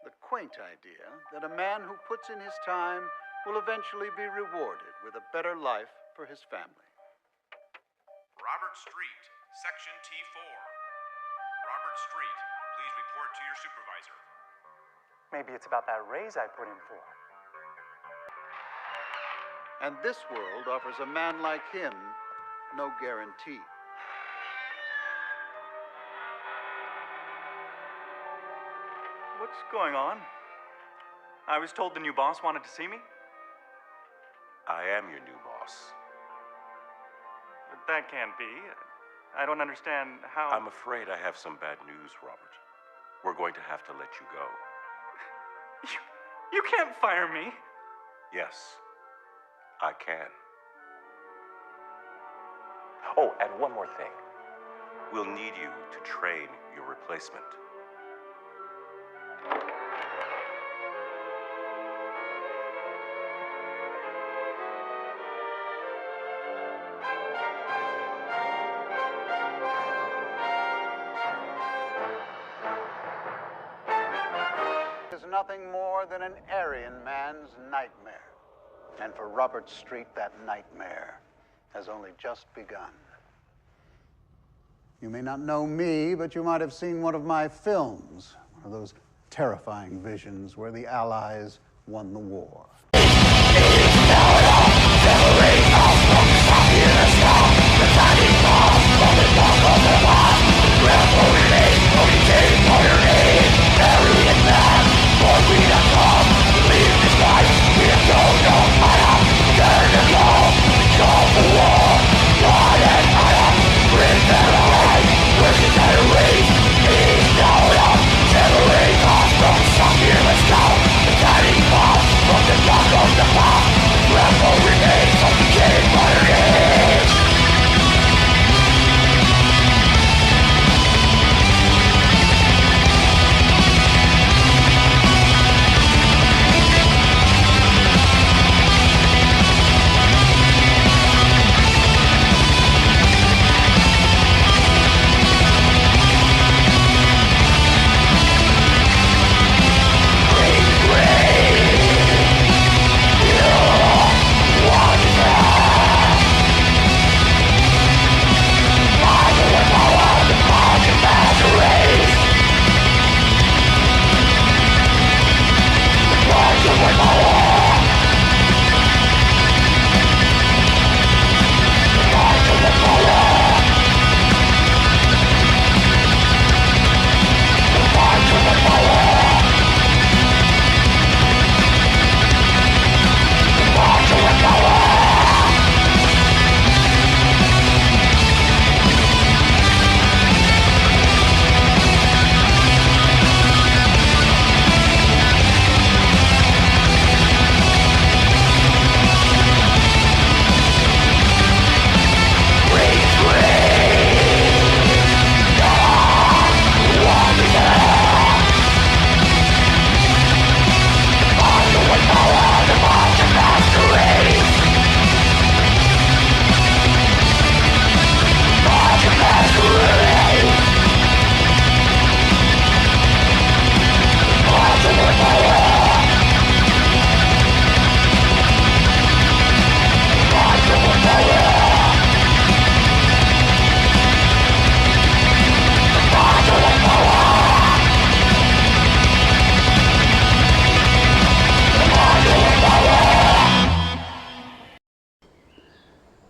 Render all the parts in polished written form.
the quaint idea that a man who puts in his time will eventually be rewarded with a better life for his family. Robert Street, Section T4. Robert Street, please report to your supervisor. Maybe it's about that raise I put in for. And this world offers a man like him no guarantee. What's going on? I was told the new boss wanted to see me. I am your new boss. But that can't be. I don't understand how... I'm afraid I have some bad news, Robert. We're going to have to let you go. You can't fire me. Yes, I can. Oh, and one more thing. We'll need you to train your replacement. Is nothing more than an Aryan man's nightmare. And for Robert Street, that nightmare has only just begun. You may not know me, but you might have seen one of my films, one of those terrifying visions where the Allies won the war.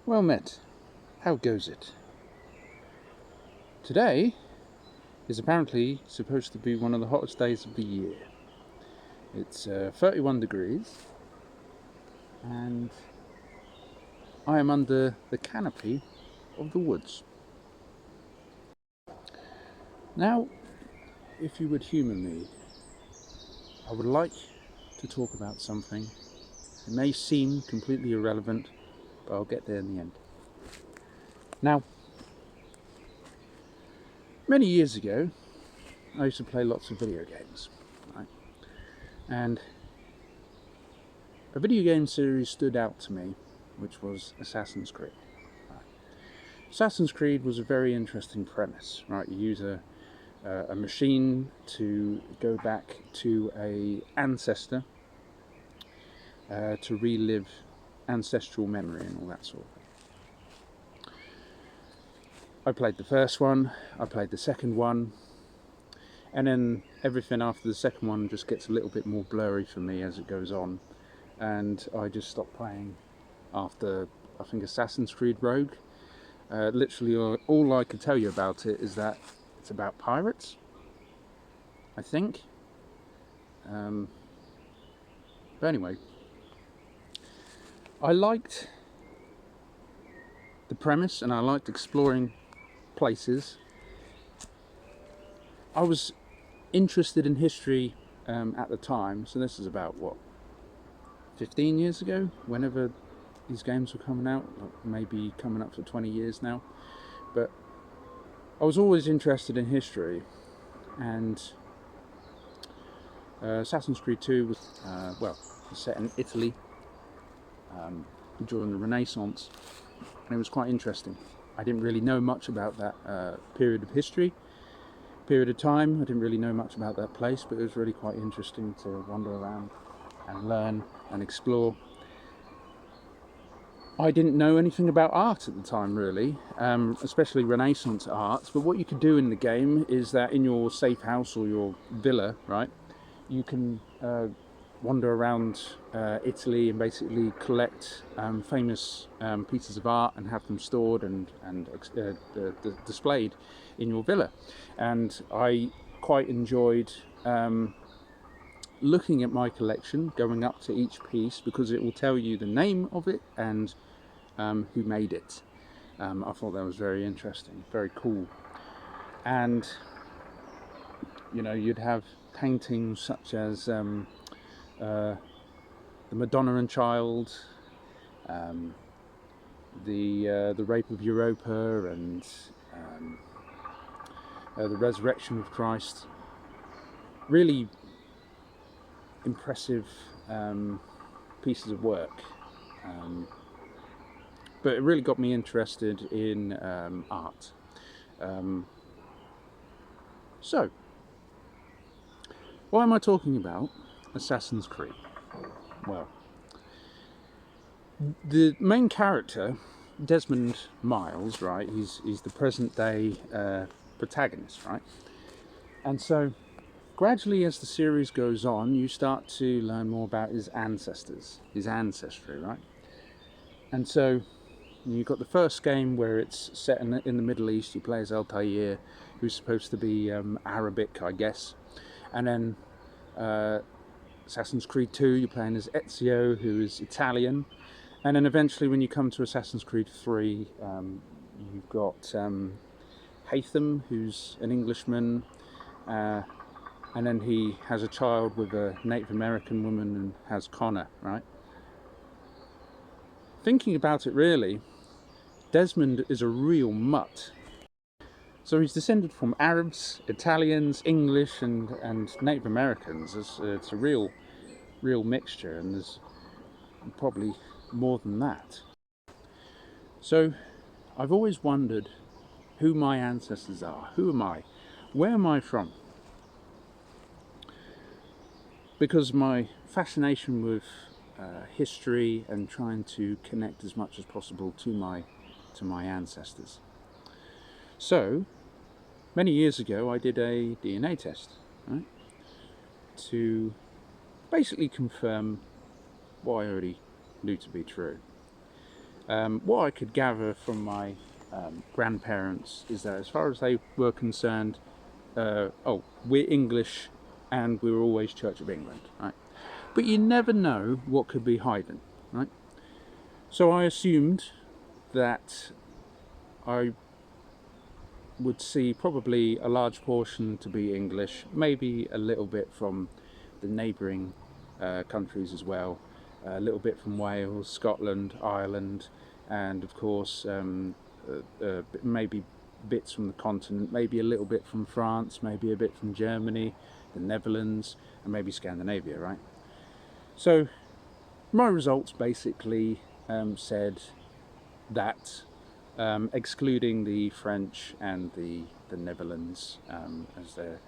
Well met. How goes it? Today is apparently supposed to be one of the hottest days of the year. It's 31 degrees and I am under the canopy of the woods. Now, if you would humour me, I would like to talk about something. It may seem completely irrelevant, but I'll get there in the end. Now, many years ago, I used to play lots of video games, right? And a video game series stood out to me, which was Assassin's Creed. Right? Assassin's Creed was a very interesting premise, right? You use a a machine to go back to a ancestor to relive ancestral memory and all that sort of thing. I played the first one, I played the second one, and then everything after the second one just gets a little bit more blurry for me as it goes on, and I just stopped playing after, I think, Assassin's Creed Rogue. Literally all I can tell you about it is that it's about pirates, I think. But anyway, I liked the premise and I liked exploring places. I was interested in history at the time, so this is about, what, 15 years ago, whenever these games were coming out, maybe coming up for 20 years now. But I was always interested in history, and Assassin's Creed 2 was, well, set in Italy during the Renaissance, and it was quite interesting. I didn't really know much about that period of history, period of time. I didn't really know much about that place, but it was really quite interesting to wander around and learn and explore. I didn't know anything about art at the time, really, especially Renaissance art. But what you could do in the game is that in your safe house or your villa, right, you can wander around Italy and basically collect famous pieces of art and have them stored and displayed in your villa. And I quite enjoyed looking at my collection, going up to each piece, because it will tell you the name of it and who made it. I thought that was very interesting, very cool. And you know, you'd have paintings such as the Madonna and Child, the Rape of Europa, and the Resurrection of Christ. Really impressive pieces of work, but it really got me interested in art. So, why am I talking about Assassin's Creed? Well, the main character, Desmond Miles, right, he's the present day protagonist, right? And so gradually, as the series goes on, you start to learn more about his ancestors, his ancestry, right? And so you've got the first game where it's set in the Middle East. You play as Altair, who's supposed to be Arabic, I guess. And then Assassin's Creed 2, you're playing as Ezio, who is Italian. And then eventually, when you come to Assassin's Creed 3, you've got Haytham, who's an Englishman. And then he has a child with a Native American woman and has Connor, right? Thinking about it, really, Desmond is a real mutt. So he's descended from Arabs, Italians, English, and Native Americans. It's a real mixture, and there's probably more than that. So I've always wondered who my ancestors are. Who am I? Where am I from? Because my fascination with history and trying to connect as much as possible to my ancestors. So many years ago, I did a DNA test, right, to basically confirm what I already knew to be true. What I could gather from my grandparents is that, as far as they were concerned, we're English and we were always Church of England, right? But you never know what could be hiding, right? So I assumed that I would see probably a large portion to be English, maybe a little bit from the neighbouring countries as well, a little bit from Wales, Scotland, Ireland, and of course maybe bits from the continent, maybe a little bit from France, maybe a bit from Germany, the Netherlands, and maybe Scandinavia, right? So my results basically said that excluding the French and the the Netherlands, as there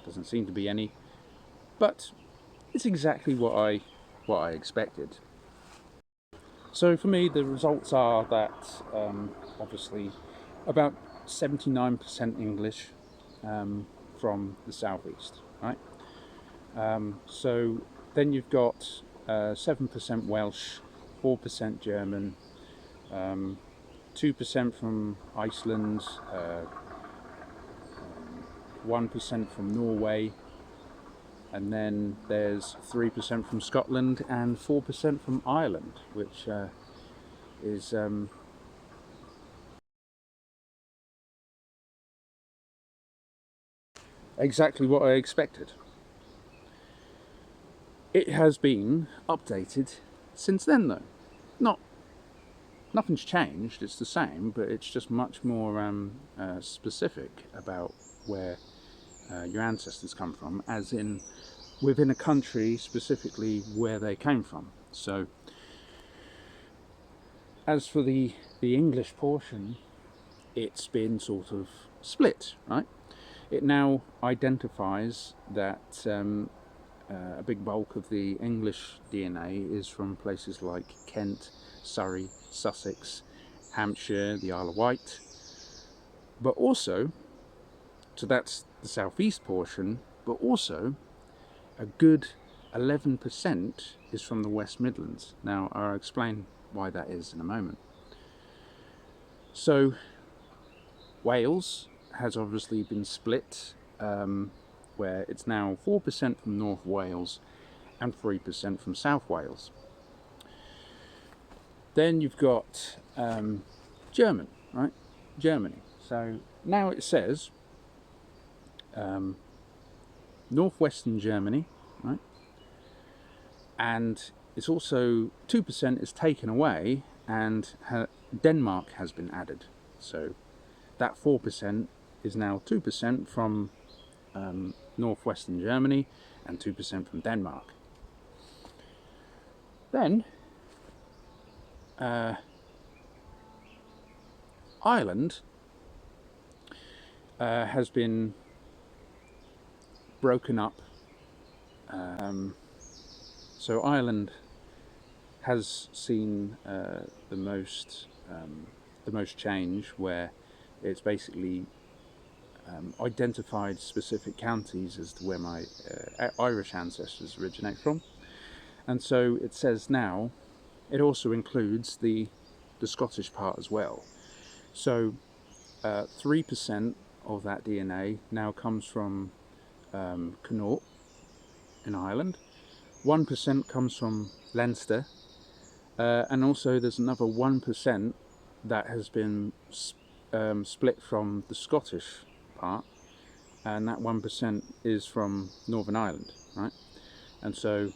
doesn't seem to be any. But it's exactly what I expected. So for me, the results are that obviously about 79% English from the southeast, right? So then you've got 7% Welsh, 4% German, 2% from Iceland, 1% from Norway, and then there's 3% from Scotland and 4% from Ireland, which is exactly what I expected. It has been updated since then, though. Nothing's changed, it's the same, but it's just much more specific about where your ancestors come from, as in within a country, specifically where they came from. So as for the English portion, it's been sort of split, right? It now identifies that a big bulk of the English DNA is from places like Kent, Surrey, Sussex, Hampshire, the Isle of Wight, but also, so that's the southeast portion, but also a good 11% is from the West Midlands. Now, I'll explain why that is in a moment. So Wales has obviously been split, where it's now 4% from North Wales and 3% from South Wales. Then you've got German, right? Germany. So now it says northwestern Germany, right? And it's also 2% is taken away, and Denmark has been added. So that 4% is now 2% from northwestern Germany and 2% from Denmark. Then Ireland has been broken up. So Ireland has seen the most change, where it's basically identified specific counties as to where my Irish ancestors originate from, and so it says now it also includes the Scottish part as well. So 3% of that DNA now comes from Connaught in Ireland, 1% comes from Leinster, and also there's another 1% that has been split from the Scottish part, and that 1% is from Northern Ireland, right? And so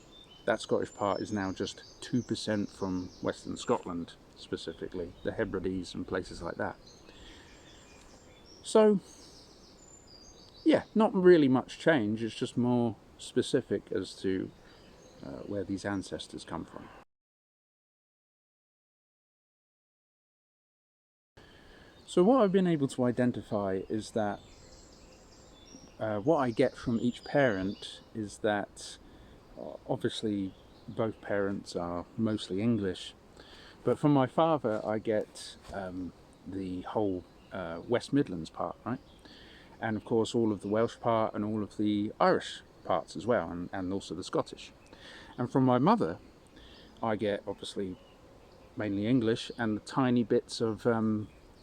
that Scottish part is now just 2% from Western Scotland, specifically the Hebrides and places like that. So yeah, not really much change, it's just more specific as to where these ancestors come from. So what I've been able to identify is that what I get from each parent is that obviously both parents are mostly English, but from my father I get the whole West Midlands part, right? And of course all of the Welsh part and all of the Irish parts as well, and also the Scottish. And from my mother I get obviously mainly English and the tiny bits of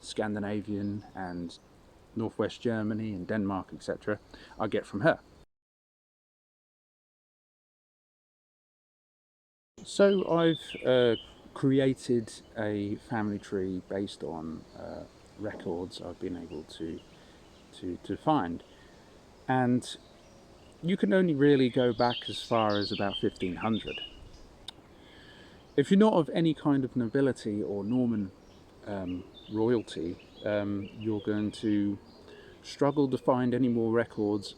Scandinavian and Northwest Germany and Denmark, etc. I get from her. So I've created a family tree based on records I've been able to find, and you can only really go back as far as about 1500. If you're not of any kind of nobility or Norman royalty, you're going to struggle to find any more records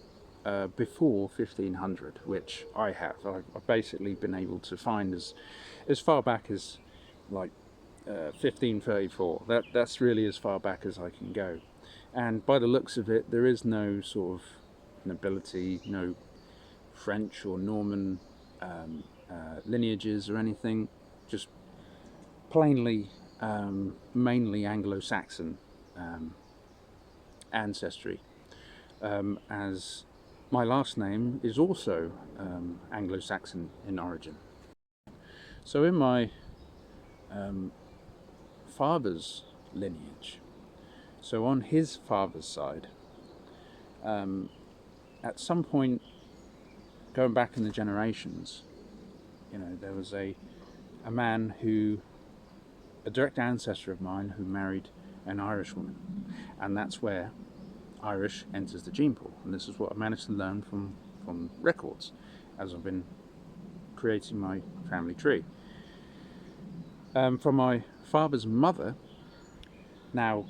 before 1500, which I have. I've basically been able to find as far back as like 1534. That's really as far back as I can go. And by the looks of it, there is no sort of nobility, no French or Norman lineages or anything, just plainly mainly Anglo-Saxon ancestry, as my last name is also Anglo-Saxon in origin. So in my father's lineage, so on his father's side, at some point going back in the generations, you know, there was a man who, a direct ancestor of mine, who married an Irish woman, and that's where Irish enters the gene pool. And this is what I managed to learn from records as I've been creating my family tree. From my father's mother, now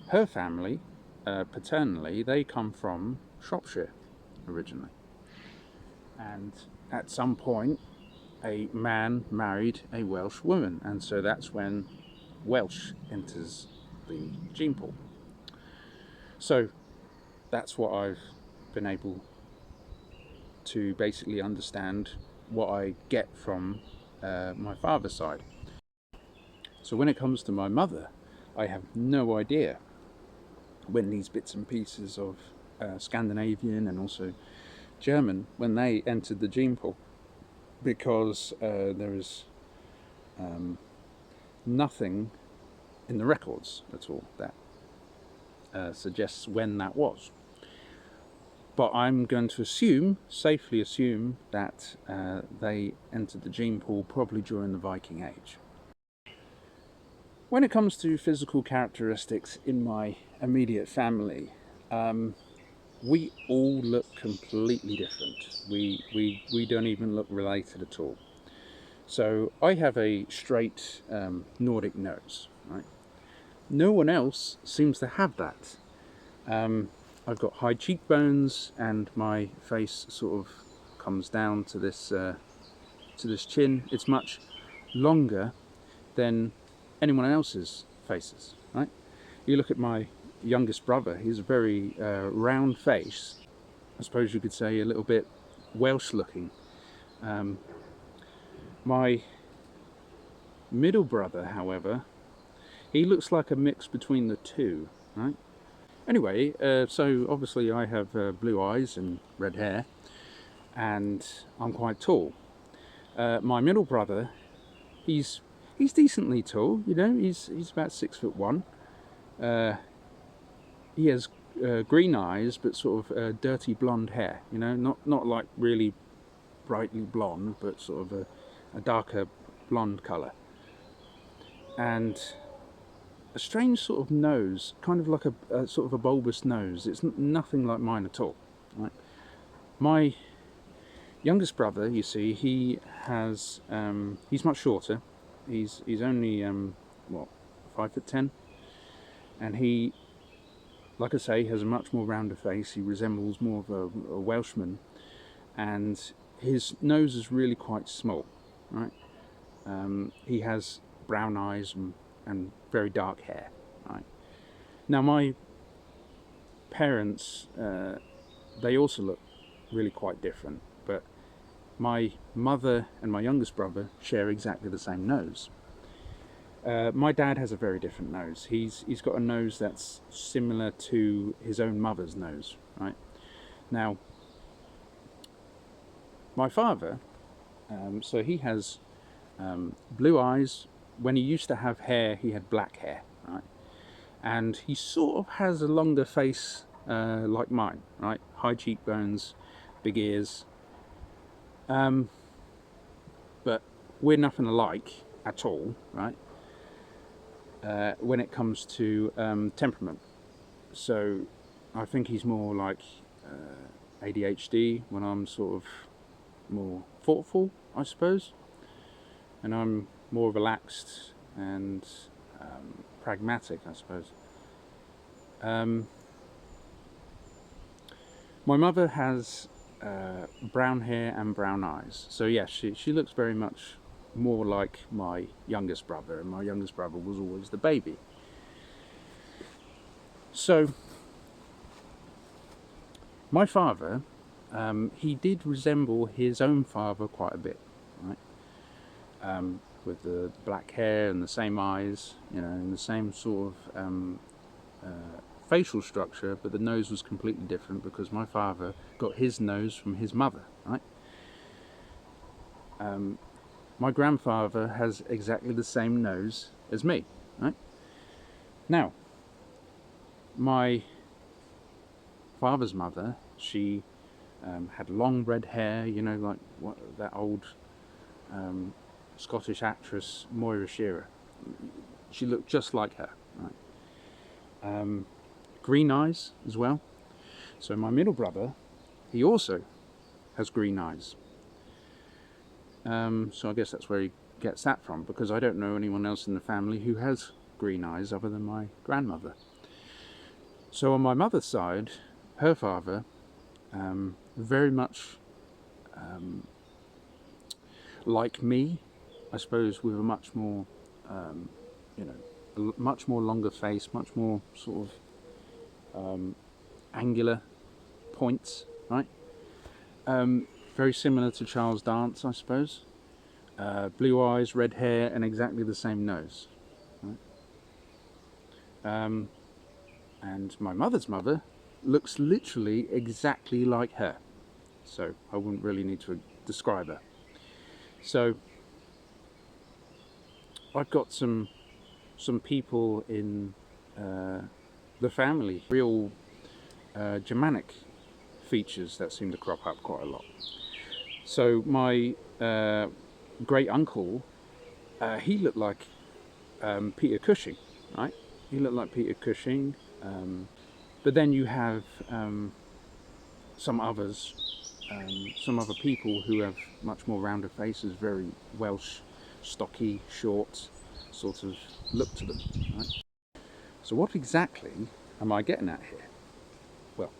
her family, paternally, they come from Shropshire originally, and at some point a man married a Welsh woman, and so that's when Welsh enters the gene pool. So that's what I've been able to basically understand, what I get from my father's side. So when it comes to my mother, I have no idea when these bits and pieces of Scandinavian and also German, when they entered the gene pool, because there is nothing in the records at all that suggests when that was. But I'm going to assume, safely assume, that they entered the gene pool probably during the Viking Age. When it comes to physical characteristics in my immediate family, we all look completely different. We don't even look related at all. So I have a straight Nordic nose, right? No one else seems to have that. I've got high cheekbones, and my face sort of comes down to this chin. It's much longer than anyone else's faces, right? You look at my youngest brother, he's a very round face. I suppose you could say a little bit Welsh looking. My middle brother, however, he looks like a mix between the two, right? Anyway, so obviously I have blue eyes and red hair, and I'm quite tall. My middle brother, he's decently tall, you know, he's about 6'1". He has green eyes, but sort of dirty blonde hair, you know, not like really brightly blonde, but sort of a darker blonde colour. And a strange sort of nose, kind of like a sort of a bulbous nose. It's nothing like mine at all, right? My youngest brother, you see, he has he's much shorter. He's only what, 5'10", and he, like I say, has a much more rounder face. He resembles more of a Welshman, and his nose is really quite small, right? He has brown eyes and very dark hair, right? Now my parents, they also look really quite different, but my mother and my youngest brother share exactly the same nose. My dad has a very different nose. He's got a nose that's similar to his own mother's nose, right? Now my father, so he has blue eyes. When he used to have hair, he had black hair, right? And he sort of has a longer face like mine, right? High cheekbones, big ears. But we're nothing alike at all, right? When it comes to temperament. So I think he's more like ADHD, when I'm sort of more thoughtful, I suppose. And I'm more relaxed and pragmatic, I suppose. My mother has brown hair and brown eyes, so yes, she looks very much more like my youngest brother, and my youngest brother was always the baby. So my father, he did resemble his own father quite a bit, right? With the black hair and the same eyes, you know, and the same sort of facial structure, but the nose was completely different because my father got his nose from his mother, right? My grandfather has exactly the same nose as me, right? Now, my father's mother, she had long red hair, you know, like that old Scottish actress Moira Shearer. She looked just like her, right? Green eyes as well. So my middle brother, he also has green eyes. So I guess that's where he gets that from, because I don't know anyone else in the family who has green eyes other than my grandmother. So on my mother's side, her father, very much like me, I suppose, with a much more, you know, a much more longer face, much more sort of angular points, right? Very similar to Charles Dance, I suppose. Blue eyes, red hair, and exactly the same nose. Right? And my mother's mother looks literally exactly like her. So I wouldn't really need to describe her. So I've got some people in the family, real Germanic features that seem to crop up quite a lot. So my great uncle, he looked like Peter Cushing, right? He looked like Peter Cushing. But then you have some other people who have much more rounder faces, very Welsh, stocky, short sort of look to them, right? So what exactly am I getting at here? Well,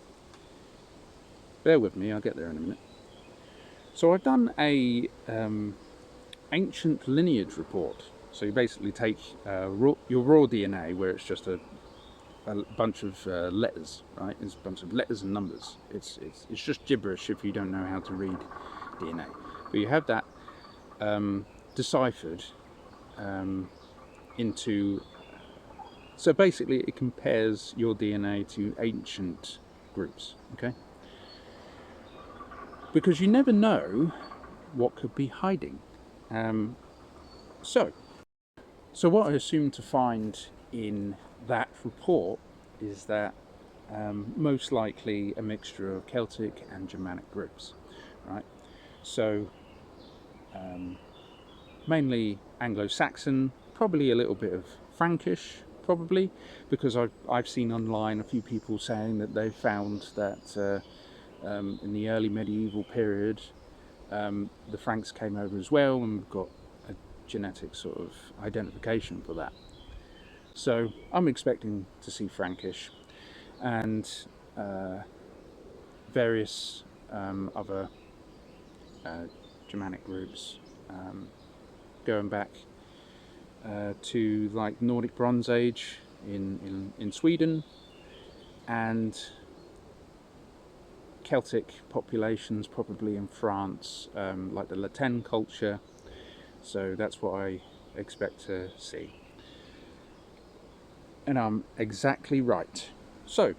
bear with me, I'll get there in a minute. So I've done a ancient lineage report. So you basically take your raw DNA, where it's just a bunch of letters, right? It's a bunch of letters and numbers. It's just gibberish if you don't know how to read DNA. But you have that deciphered into. So basically, it compares your DNA to ancient groups. Okay. Because you never know what could be hiding. So what I assume to find in that report is that most likely a mixture of Celtic and Germanic groups, right? So mainly Anglo-Saxon, probably a little bit of Frankish, probably, because I've seen online a few people saying that they found that in the early medieval period, the Franks came over as well, and we've got a genetic sort of identification for that. So I'm expecting to see Frankish and various other Germanic groups, going back to like Nordic Bronze Age in Sweden, and Celtic populations probably in France, like the Latin culture. So that's what I expect to see. And I'm exactly right. So,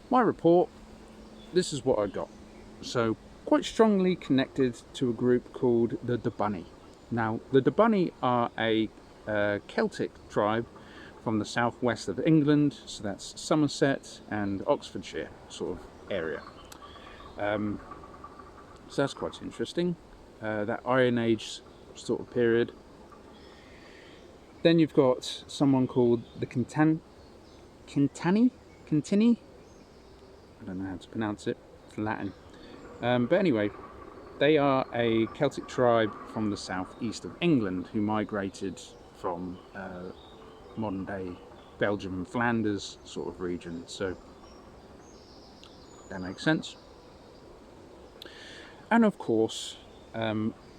my report, this is what I got. So, quite strongly connected to a group called the Dubunni. Now, the Dubunni are a Celtic tribe from the southwest of England, so that's Somerset and Oxfordshire sort of area. So that's quite interesting. That Iron Age sort of period. Then you've got someone called the Quintani? I don't know how to pronounce it. It's Latin. But anyway, they are a Celtic tribe from the southeast of England who migrated from modern day Belgium and Flanders sort of region. So that makes sense. And of course,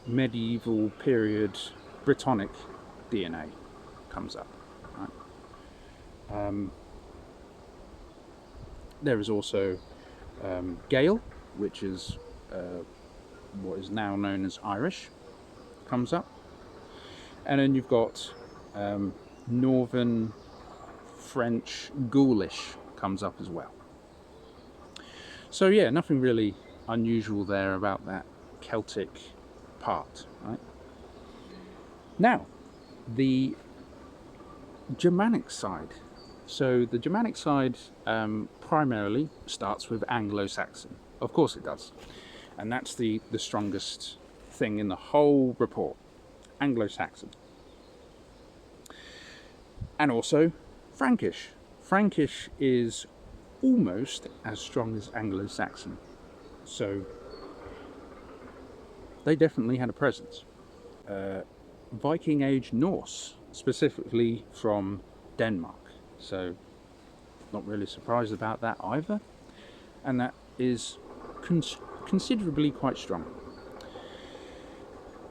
medieval period Brittonic DNA comes up. Right? There is also Gael, which is what is now known as Irish, comes up. And then you've got Northern French Gaulish comes up as well. So yeah, nothing really unusual there about that Celtic part, right? Now, the Germanic side. So the Germanic side primarily starts with Anglo-Saxon. Of course it does. And that's the strongest thing in the whole report. Anglo-Saxon. And also Frankish. Frankish is almost as strong as Anglo-Saxon. So they definitely had a presence. Viking Age Norse, specifically from Denmark. So not really surprised about that either. And that is considerably quite strong.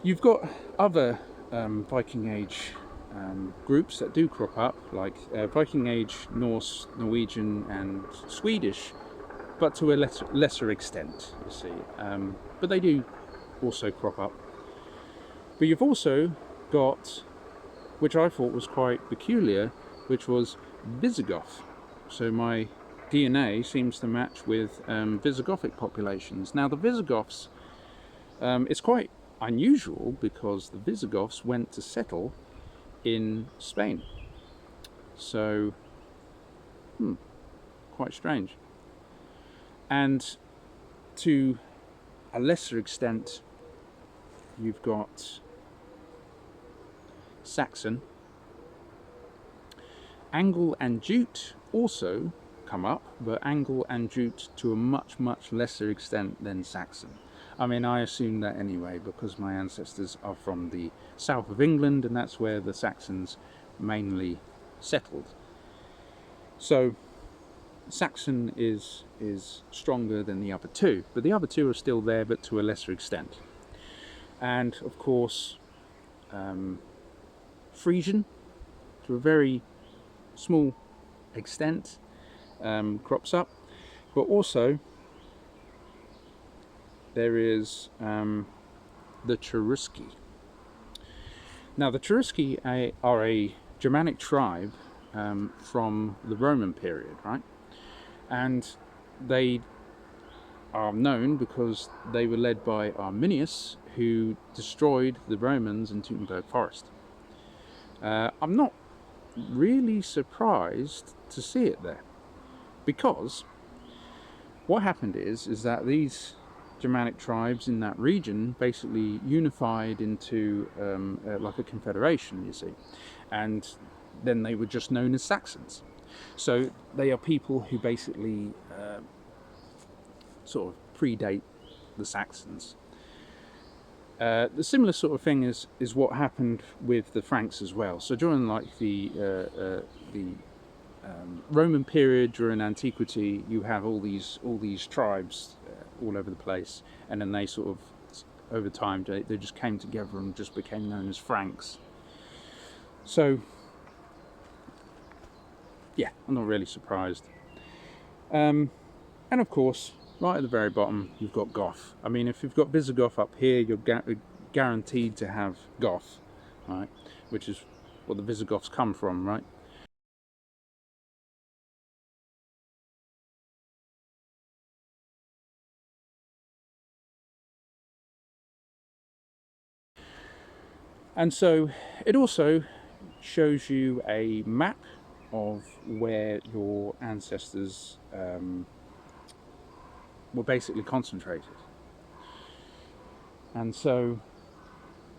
You've got other Viking Age groups that do crop up, like Viking Age Norse, Norwegian and Swedish, but to a lesser extent, you see. But they do also crop up. But you've also got, which I thought was quite peculiar, which was Visigoth. So my DNA seems to match with Visigothic populations. Now the Visigoths, it's quite unusual because the Visigoths went to settle in Spain. So, quite strange. And to a lesser extent, you've got Saxon. Angle and Jute also come up, but Angle and Jute to a much lesser extent than Saxon. I mean, I assume that anyway, because my ancestors are from the south of England, and that's where the Saxons mainly settled. So Saxon is stronger than the other two, but the other two are still there, but to a lesser extent. And of course, Frisian, to a very small extent, crops up, but also there is the Cherusci. Now the Cherusci are a Germanic tribe from the Roman period, right? And they are known because they were led by Arminius, who destroyed the Romans in Teutoburg Forest. I'm not really surprised to see it there, because what happened is that these Germanic tribes in that region basically unified into like a confederation, you see, and then they were just known as Saxons. So they are people who basically sort of predate the Saxons. The similar sort of thing is what happened with the Franks as well. So during like the Roman period, during antiquity, you have all these tribes all over the place, and then they sort of over time they just came together and just became known as Franks. So yeah, I'm not really surprised. And of course, right at the very bottom, you've got Goth. I mean, if you've got Visigoth up here, you're guaranteed to have Goth, right? Which is what the Visigoths come from, right? And so it also shows you a map of where your ancestors were basically concentrated. And so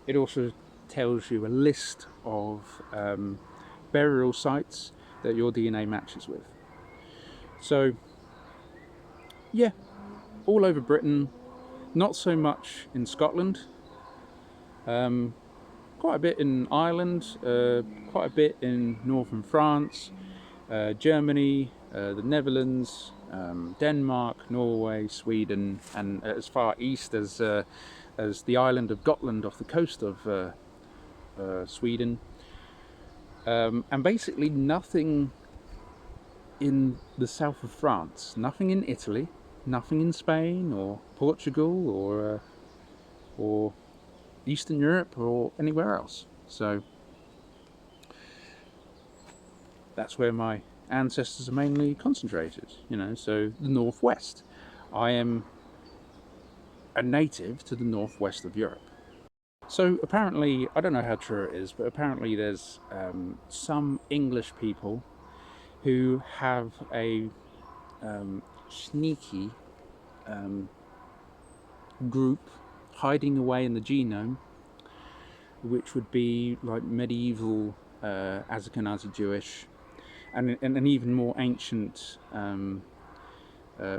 it also tells you a list of burial sites that your DNA matches with. So yeah, all over Britain, not so much in Scotland, quite a bit in Ireland, quite a bit in northern France, Germany, the Netherlands, Denmark, Norway, Sweden, and as far east as the island of Gotland off the coast of Sweden, and basically nothing in the south of France, nothing in Italy, nothing in Spain or Portugal or Eastern Europe or anywhere else. So that's where my ancestors are mainly concentrated, you know, so the northwest. I am a native to the northwest of Europe. So apparently, I don't know how true it is, but apparently there's some English people who have a sneaky group hiding away in the genome, which would be like medieval Ashkenazi Jewish and an even more ancient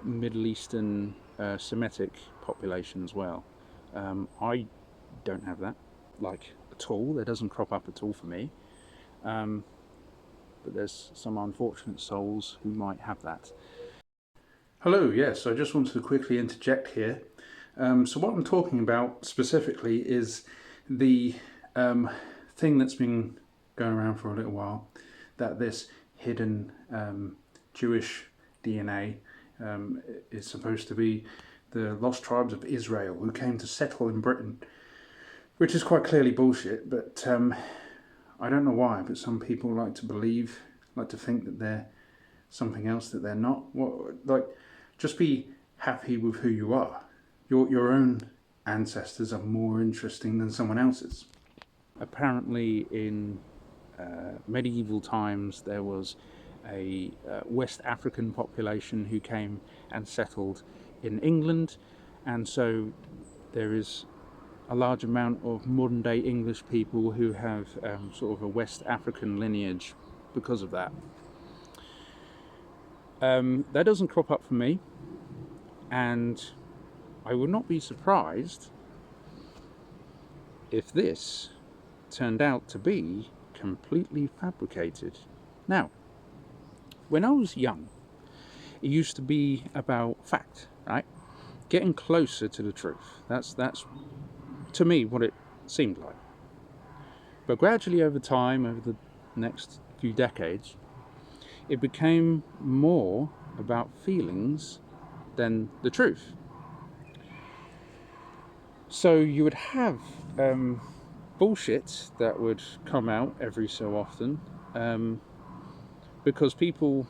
Middle Eastern Semitic population as well. I don't have that, like, at all. That doesn't crop up at all for me. But there's some unfortunate souls who might have that. Hello, yes, I just wanted to quickly interject here. So what I'm talking about specifically is the thing that's been going around for a little while, that this hidden Jewish DNA is supposed to be the lost tribes of Israel who came to settle in Britain, which is quite clearly bullshit, but I don't know why, but some people like to believe, like to think that they're something else that they're not. Like, just be happy with who you are. Your own ancestors are more interesting than someone else's. Apparently in medieval times there was a West African population who came and settled in England, and so there is a large amount of modern day English people who have sort of a West African lineage because of that. That doesn't crop up for me, and I would not be surprised if this turned out to be completely fabricated. Now, when I was young, it used to be about fact, right? Getting closer to the truth. That's to me what it seemed like. But gradually over time, over the next few decades, it became more about feelings than the truth. So you would have bullshit that would come out every so often, because people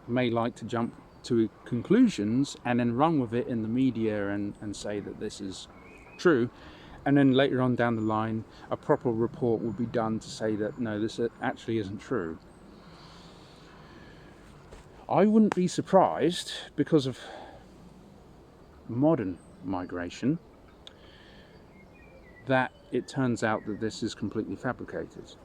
may like to jump to conclusions and then run with it in the media and say that this is true, and then later on down the line a proper report will be done to say that no, this actually isn't true. I wouldn't be surprised, because of modern migration, that it turns out that this is completely fabricated,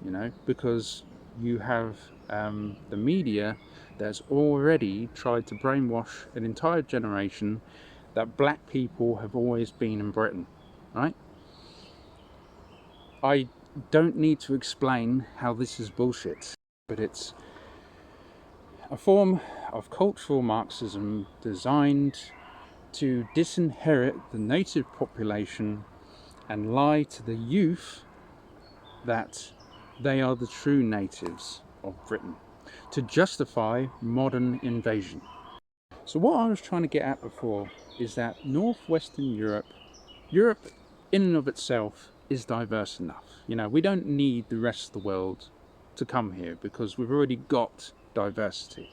you know, because you have the media that's already tried to brainwash an entire generation that black people have always been in Britain, right? I don't need to explain how this is bullshit, but it's a form of cultural Marxism designed to disinherit the native population and lie to the youth that they are the true natives of Britain, to justify modern invasion. So what I was trying to get at before is that northwestern Europe in and of itself is diverse enough. You know, we don't need the rest of the world to come here because we've already got diversity.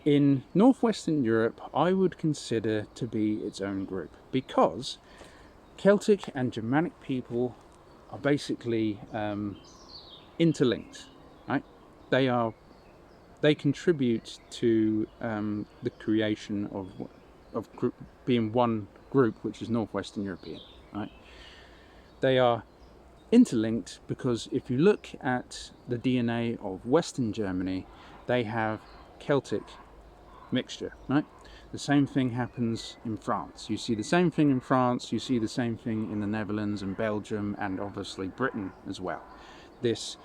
In northwestern Europe, I would consider to be its own group, because Celtic and Germanic people are basically interlinked, right? They contribute to the creation of being one group, which is northwestern European, right? They are interlinked because if you look at the DNA of Western Germany, they have Celtic mixture, right? The same thing happens in France. You see the same thing in France, you see the same thing in the Netherlands and Belgium, and obviously Britain as well. This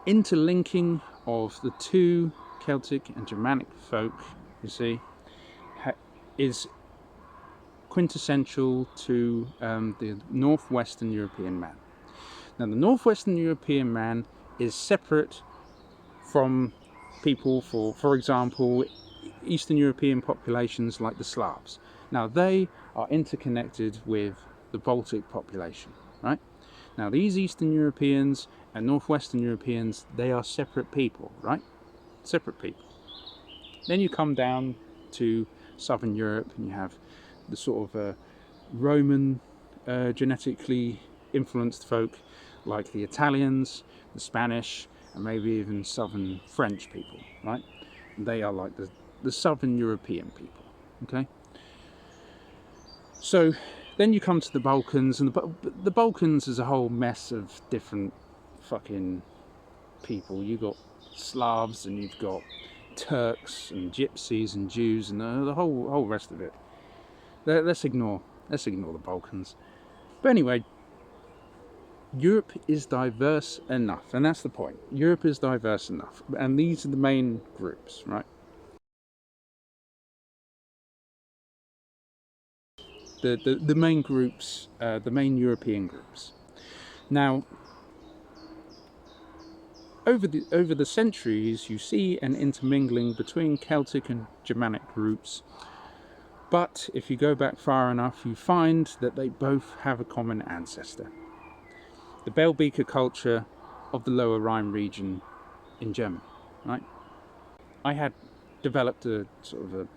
interlinking of the two Celtic and Germanic folk, you see, is quintessential to the northwestern European man. Now, the northwestern European man is separate from people, for example, Eastern European populations like the Slavs. Now they are interconnected with the Baltic population, right? Now these Eastern Europeans and Northwestern Europeans, they are separate people, right? Separate people. Then you come down to Southern Europe and you have the sort of Roman genetically influenced folk like the Italians, the Spanish, and maybe even Southern French people, right? They are like the Southern European people, okay? So then you come to the Balkans, and the Balkans is a whole mess of different fucking people. You've got Slavs, and you've got Turks, and Gypsies, and Jews, and the whole rest of it. Let's ignore the Balkans. But anyway, Europe is diverse enough, and that's the point. Europe is diverse enough, and these are the main groups, right? The main groups, the main European groups. Now, over the centuries, you see an intermingling between Celtic and Germanic groups. But if you go back far enough, you find that they both have a common ancestor. The Bell-Beaker culture of the Lower Rhine region in Germany, right? I had developed a sort of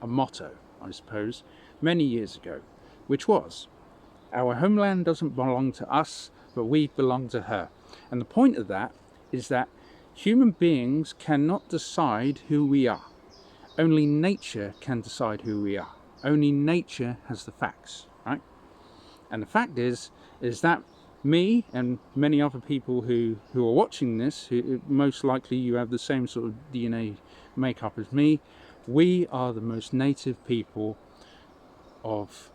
a motto, I suppose, many years ago, which was, our homeland doesn't belong to us, but we belong to her. And the point of that is that human beings cannot decide who we are. Only nature can decide who we are. Only nature has the facts, right? And the fact is that me and many other people who are watching this, who most likely you have the same sort of DNA makeup as me, we are the most native people of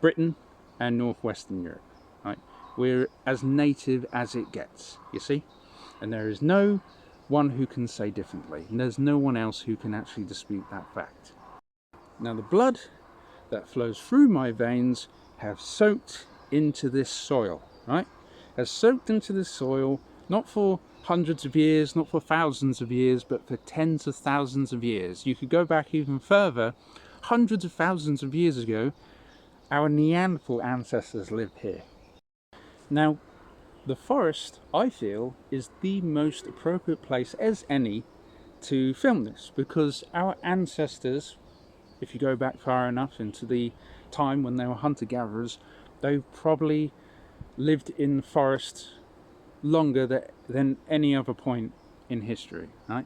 Britain and Northwestern Europe, right? We're as native as it gets, you see? And there is no one who can say differently, and there's no one else who can actually dispute that fact. Now the blood that flows through my veins have soaked into this soil, right? Has soaked into this soil, not for hundreds of years, not for thousands of years, but for tens of thousands of years. You could go back even further. Hundreds of thousands of years ago, our Neanderthal ancestors lived here. Now, the forest, I feel, is the most appropriate place as any to film this, because our ancestors, if you go back far enough into the time when they were hunter-gatherers, they probably lived in the forest longer than any other point in history, right?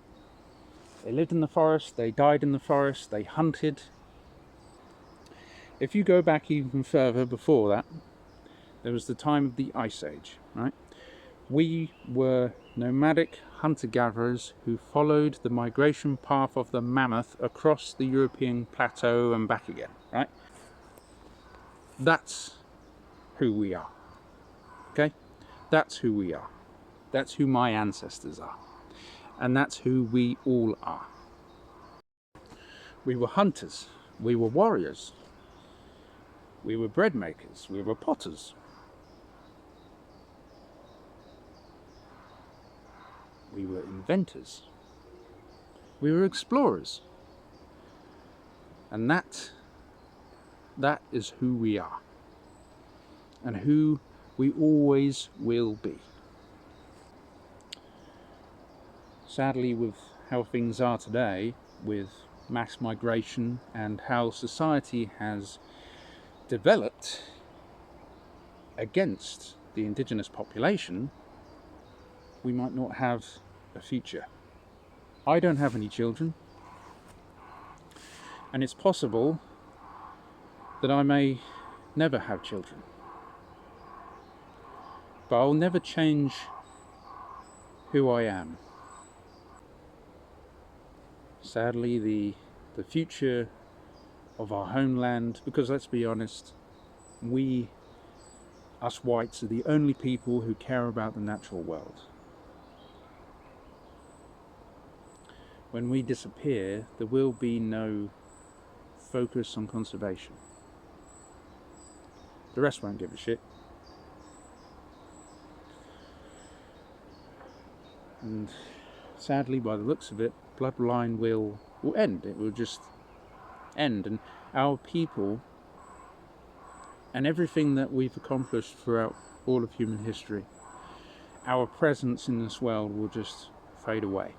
They lived in the forest, they died in the forest, they hunted. If you go back even further before that, there was the time of the Ice Age, right? We were nomadic hunter-gatherers who followed the migration path of the mammoth across the European plateau and back again, right? That's who we are, okay? That's who we are. That's who my ancestors are. And that's who we all are. We were hunters. We were warriors. We were bread makers. We were potters. We were inventors. We were explorers. And that is who we are. And who we always will be. Sadly, with how things are today, with mass migration and how society has developed against the indigenous population, we might not have a future. I don't have any children, and it's possible that I may never have children. But I'll never change who I am. Sadly, the future of our homeland, because let's be honest, us whites, are the only people who care about the natural world. When we disappear, there will be no focus on conservation. The rest won't give a shit. And sadly, by the looks of it, bloodline will end. It will just end, and our people and everything that we've accomplished throughout all of human history, our presence in this world will just fade away.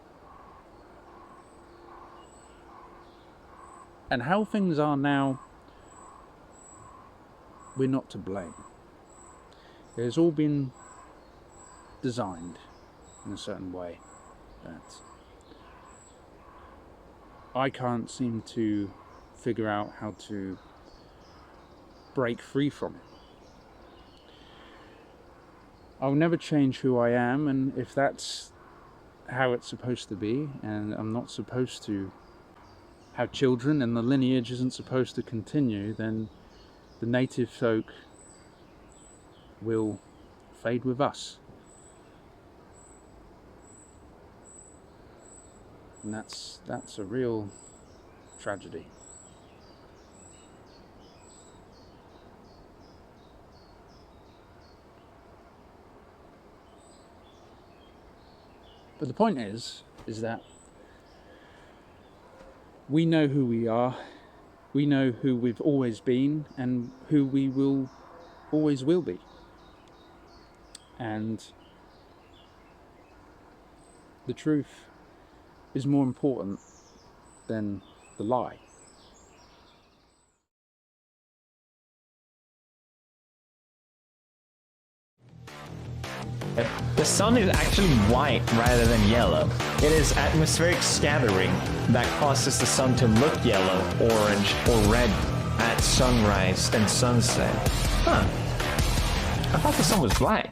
And how things are now, we're not to blame. It has all been designed in a certain way that I can't seem to figure out how to break free from it. I'll never change who I am, and if that's how it's supposed to be, and I'm not supposed to have children and the lineage isn't supposed to continue, then the native folk will fade with us. And that's a real tragedy. But the point is that we know who we are, we know who we've always been, and who we will always will be. And the truth is more important than the lie. The sun is actually white rather than yellow. It is atmospheric scattering that causes the sun to look yellow, orange, or red at sunrise and sunset. Huh. I thought the sun was black.